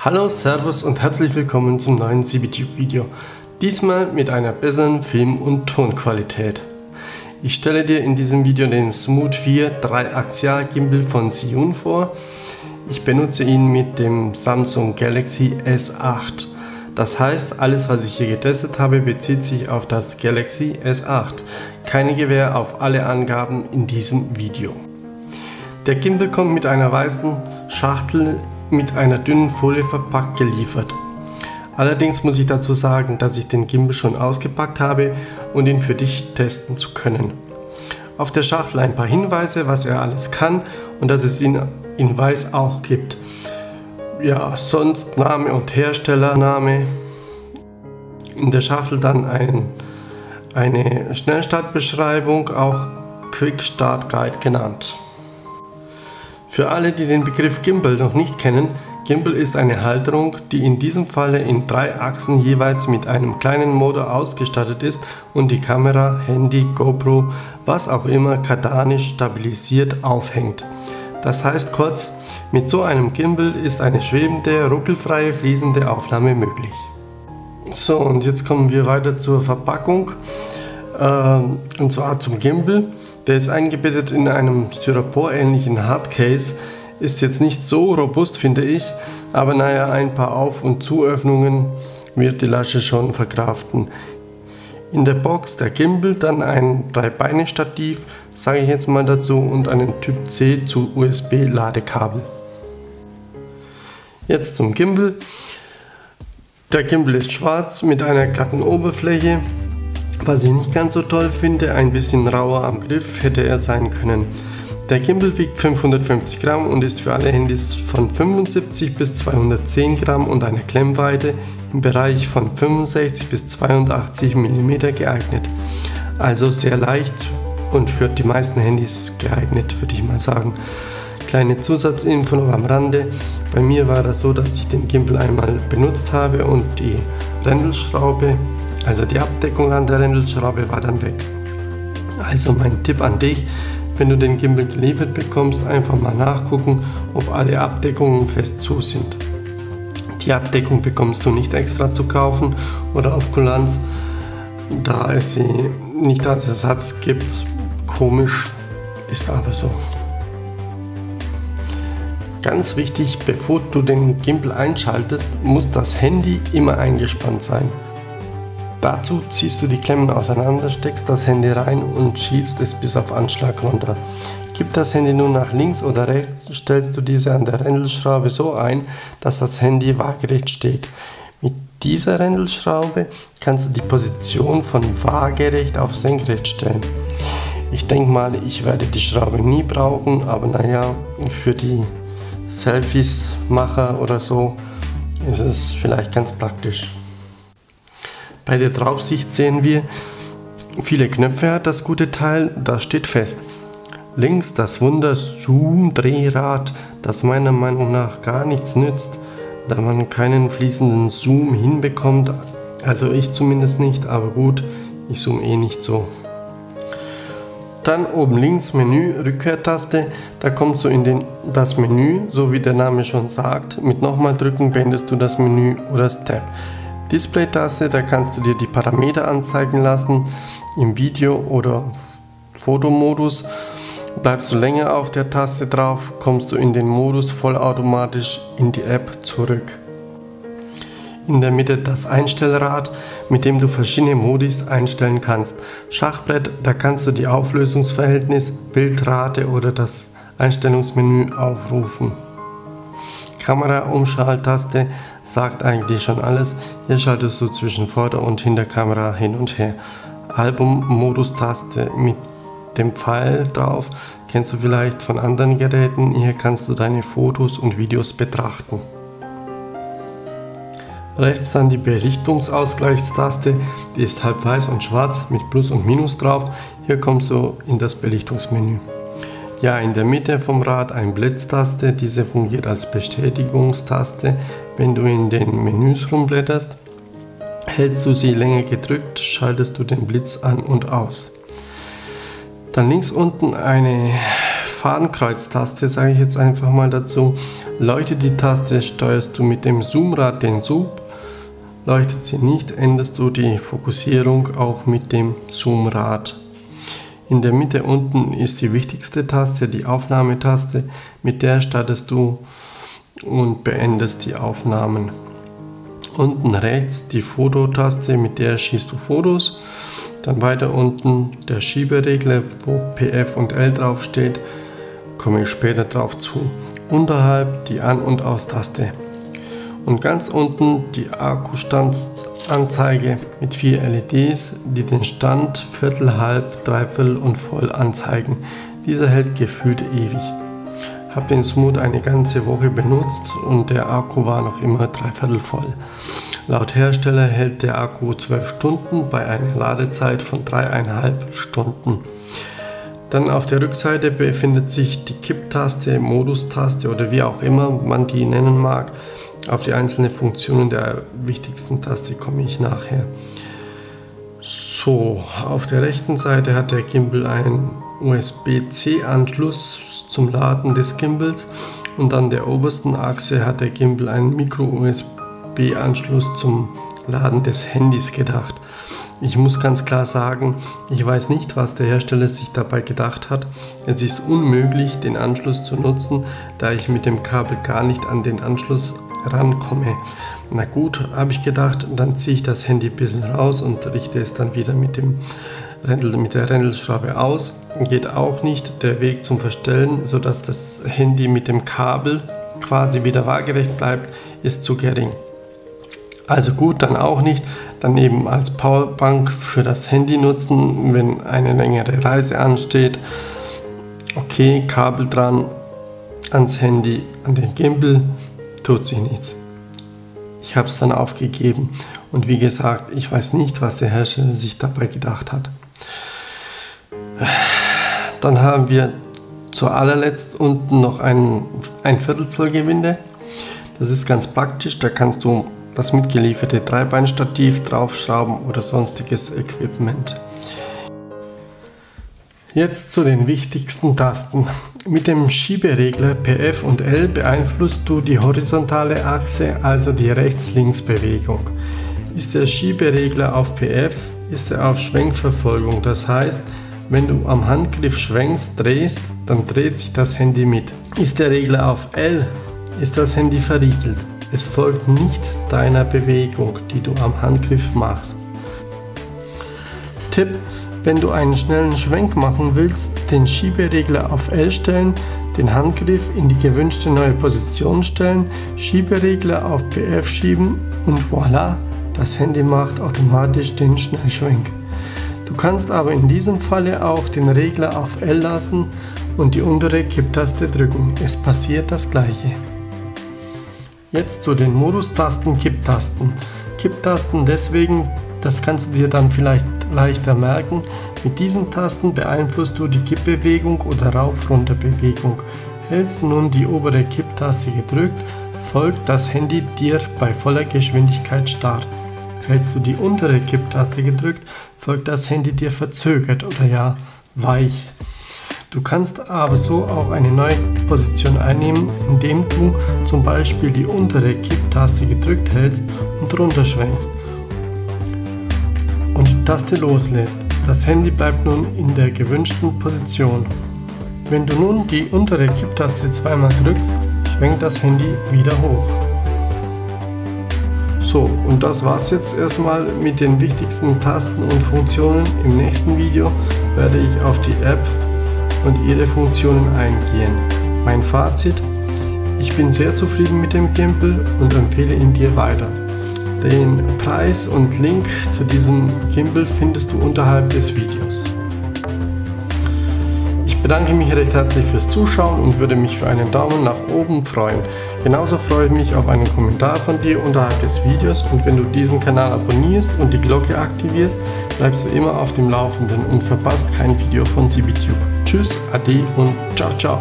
Hallo, Servus und herzlich willkommen zum neuen CBTube-Video. Diesmal mit einer besseren Film- und Tonqualität. Ich stelle dir in diesem Video den Smooth 4 3-Axial Gimbal von Zhiyun vor. Ich benutze ihn mit dem Samsung Galaxy S8. Das heißt, alles was ich hier getestet habe, bezieht sich auf das Galaxy S8. Keine Gewähr auf alle Angaben in diesem Video. Der Gimbal kommt mit einer weißen Schachtel mit einer dünnen Folie verpackt geliefert. Allerdings muss ich dazu sagen, dass ich den Gimbal schon ausgepackt habe und ihn für dich testen zu können. Auf der Schachtel ein paar Hinweise, was er alles kann und dass es ihn in weiß auch gibt. Ja, sonst Name und Herstellername. In der Schachtel dann eine Schnellstartbeschreibung, auch Quick Start Guide genannt. Für alle, die den Begriff Gimbal noch nicht kennen, Gimbal ist eine Halterung, die in diesem Falle in 3 Achsen jeweils mit einem kleinen Motor ausgestattet ist und die Kamera, Handy, GoPro, was auch immer kardantisch stabilisiert aufhängt. Das heißt kurz, mit so einem Gimbal ist eine schwebende, ruckelfreie, fließende Aufnahme möglich. So, und jetzt kommen wir weiter zur Verpackung, und zwar zum Gimbal. Der ist eingebettet in einem Styropor-ähnlichen Hardcase, ist jetzt nicht so robust, finde ich, aber naja, ein paar Auf- und Zuöffnungen wird die Lasche schon verkraften. In der Box der Gimbal, dann ein 3-Beine-Stativ, sage ich jetzt mal dazu, und einen Typ C zu USB-Ladekabel. Jetzt zum Gimbal. Der Gimbal ist schwarz mit einer glatten Oberfläche. Was ich nicht ganz so toll finde, ein bisschen rauer am Griff hätte er sein können. Der Gimbal wiegt 550 Gramm und ist für alle Handys von 75 bis 210 Gramm und eine Klemmweite im Bereich von 65 bis 82 mm geeignet. Also sehr leicht und für die meisten Handys geeignet, würde ich mal sagen. Kleine Zusatzinfo noch am Rande. Bei mir war das so, dass ich den Gimbal einmal benutzt habe und die Rändelschraube, also die Abdeckung an der Rändelschraube, war dann weg. Also mein Tipp an dich, wenn du den Gimbal geliefert bekommst, einfach mal nachgucken, ob alle Abdeckungen fest zu sind. Die Abdeckung bekommst du nicht extra zu kaufen oder auf Kulanz, da es sie nicht als Ersatz gibt. Komisch, ist aber so. Ganz wichtig, bevor du den Gimbal einschaltest, muss das Handy immer eingespannt sein. Dazu ziehst du die Klemmen auseinander, steckst das Handy rein und schiebst es bis auf Anschlag runter. Gib das Handy nun nach links oder rechts, stellst du diese an der Rändelschraube so ein, dass das Handy waagerecht steht. Mit dieser Rändelschraube kannst du die Position von waagerecht auf senkrecht stellen. Ich denke mal, ich werde die Schraube nie brauchen, aber naja, für die Selfies-Macher oder so ist es vielleicht ganz praktisch. Bei der Draufsicht sehen wir, viele Knöpfe hat das gute Teil, das steht fest. Links das Wunder-Zoom-Drehrad, das meiner Meinung nach gar nichts nützt, da man keinen fließenden Zoom hinbekommt, also ich zumindest nicht, aber gut, ich zoome eh nicht so. Dann oben links Menü, Rückkehrtaste, da kommst du in das Menü, so wie der Name schon sagt, mit nochmal drücken beendest du das Menü oder das Tab. Display-Taste, da kannst du dir die Parameter anzeigen lassen, im Video- oder Fotomodus. Bleibst du länger auf der Taste drauf, kommst du in den Modus vollautomatisch in die App zurück. In der Mitte das Einstellrad, mit dem du verschiedene Modis einstellen kannst. Schachbrett, da kannst du die Auflösungsverhältnis, Bildrate oder das Einstellungsmenü aufrufen. Kamera-Umschalttaste sagt eigentlich schon alles. Hier schaltest du zwischen Vorder- und Hinterkamera hin und her. Album-Modus-Taste mit dem Pfeil drauf, kennst du vielleicht von anderen Geräten. Hier kannst du deine Fotos und Videos betrachten. Rechts dann die Belichtungsausgleichstaste, die ist halb weiß und schwarz mit Plus und Minus drauf. Hier kommst du in das Belichtungsmenü. Ja, in der Mitte vom Rad eine Blitztaste, diese fungiert als Bestätigungstaste. Wenn du in den Menüs rumblätterst, hältst du sie länger gedrückt, schaltest du den Blitz an und aus. Dann links unten eine Fadenkreuztaste, sage ich jetzt einfach mal dazu. Leuchtet die Taste, steuerst du mit dem Zoomrad den Zoom. Leuchtet sie nicht, änderst du die Fokussierung auch mit dem Zoomrad. In der Mitte unten ist die wichtigste Taste, die Aufnahmetaste. Mit der startest du und beendest die Aufnahmen. Unten rechts die Fototaste, mit der schießt du Fotos. Dann weiter unten der Schieberegler, wo PF und L drauf steht, komme ich später drauf zu. Unterhalb die An- und Aus-Taste. Und ganz unten die Akkustandsanzeige mit 4 LEDs, die den Stand Viertel, Halb, Dreiviertel und Voll anzeigen. Dieser hält gefühlt ewig. Habe den Smooth eine ganze Woche benutzt und der Akku war noch immer dreiviertel voll. Laut Hersteller hält der Akku 12 Stunden bei einer Ladezeit von 3,5 Stunden. Dann auf der Rückseite befindet sich die Kipptaste, Modustaste oder wie auch immer man die nennen mag. Auf die einzelnen Funktionen der wichtigsten Taste komme ich nachher. So, auf der rechten Seite hat der Gimbal einen USB-C-Anschluss zum Laden des Gimbals und an der obersten Achse hat der Gimbal einen Micro-USB-Anschluss zum Laden des Handys gedacht. Ich muss ganz klar sagen, ich weiß nicht, was der Hersteller sich dabei gedacht hat. Es ist unmöglich, den Anschluss zu nutzen, da ich mit dem Kabel gar nicht an den Anschluss rankomme. Na gut, habe ich gedacht, dann ziehe ich das Handy ein bisschen raus und richte es dann wieder mit der Rändelschraube aus. Geht auch nicht. Der Weg zum Verstellen, sodass das Handy mit dem Kabel quasi wieder waagerecht bleibt, ist zu gering. Also gut, dann auch nicht. Dann eben als Powerbank für das Handy nutzen, wenn eine längere Reise ansteht. Okay, Kabel dran, ans Handy, an den Gimbal, tut sich nichts. Ich habe es dann aufgegeben und wie gesagt, ich weiß nicht, was der Hersteller sich dabei gedacht hat. Dann haben wir zu allerletzt unten noch ein Viertelzoll Gewinde. Das ist ganz praktisch, da kannst du das mitgelieferte Dreibeinstativ draufschrauben oder sonstiges Equipment. Jetzt zu den wichtigsten Tasten. Mit dem Schieberegler PF und L beeinflusst du die horizontale Achse, also die Rechts-Links-Bewegung. Ist der Schieberegler auf PF, ist er auf Schwenkverfolgung. Das heißt, wenn du am Handgriff schwenkst, drehst, dann dreht sich das Handy mit. Ist der Regler auf L, ist das Handy verriegelt. Es folgt nicht deiner Bewegung, die du am Handgriff machst. Tipp: Wenn du einen schnellen Schwenk machen willst, den Schieberegler auf L stellen, den Handgriff in die gewünschte neue Position stellen, Schieberegler auf PF schieben und voilà, das Handy macht automatisch den Schnellschwenk. Du kannst aber in diesem Falle auch den Regler auf L lassen und die untere Kipptaste drücken. Es passiert das gleiche. Jetzt zu den Modustasten, Kipptasten. Kipptasten deswegen, das kannst du dir dann vielleicht leichter merken. Mit diesen Tasten beeinflusst du die Kippbewegung oder Rauf-Runter-Bewegung. Hältst du nun die obere Kipptaste gedrückt, folgt das Handy dir bei voller Geschwindigkeit starr. Hältst du die untere Kipptaste gedrückt, folgt das Handy dir verzögert oder ja, weich. Du kannst aber so auch eine neue Position einnehmen, indem du zum Beispiel die untere Kipptaste gedrückt hältst und runterschwenkst und die Taste loslässt. Das Handy bleibt nun in der gewünschten Position. Wenn du nun die untere Kipptaste zweimal drückst, schwenkt das Handy wieder hoch. So, und das war's jetzt erstmal mit den wichtigsten Tasten und Funktionen. Im nächsten Video werde ich auf die App und ihre Funktionen eingehen. Mein Fazit: Ich bin sehr zufrieden mit dem Gimbal und empfehle ihn dir weiter. Den Preis und Link zu diesem Gimbal findest du unterhalb des Videos. Ich bedanke mich recht herzlich fürs Zuschauen und würde mich für einen Daumen nach oben freuen. Genauso freue ich mich auf einen Kommentar von dir unterhalb des Videos und wenn du diesen Kanal abonnierst und die Glocke aktivierst, bleibst du immer auf dem Laufenden und verpasst kein Video von CBTube. Tschüss, Ade und ciao, ciao.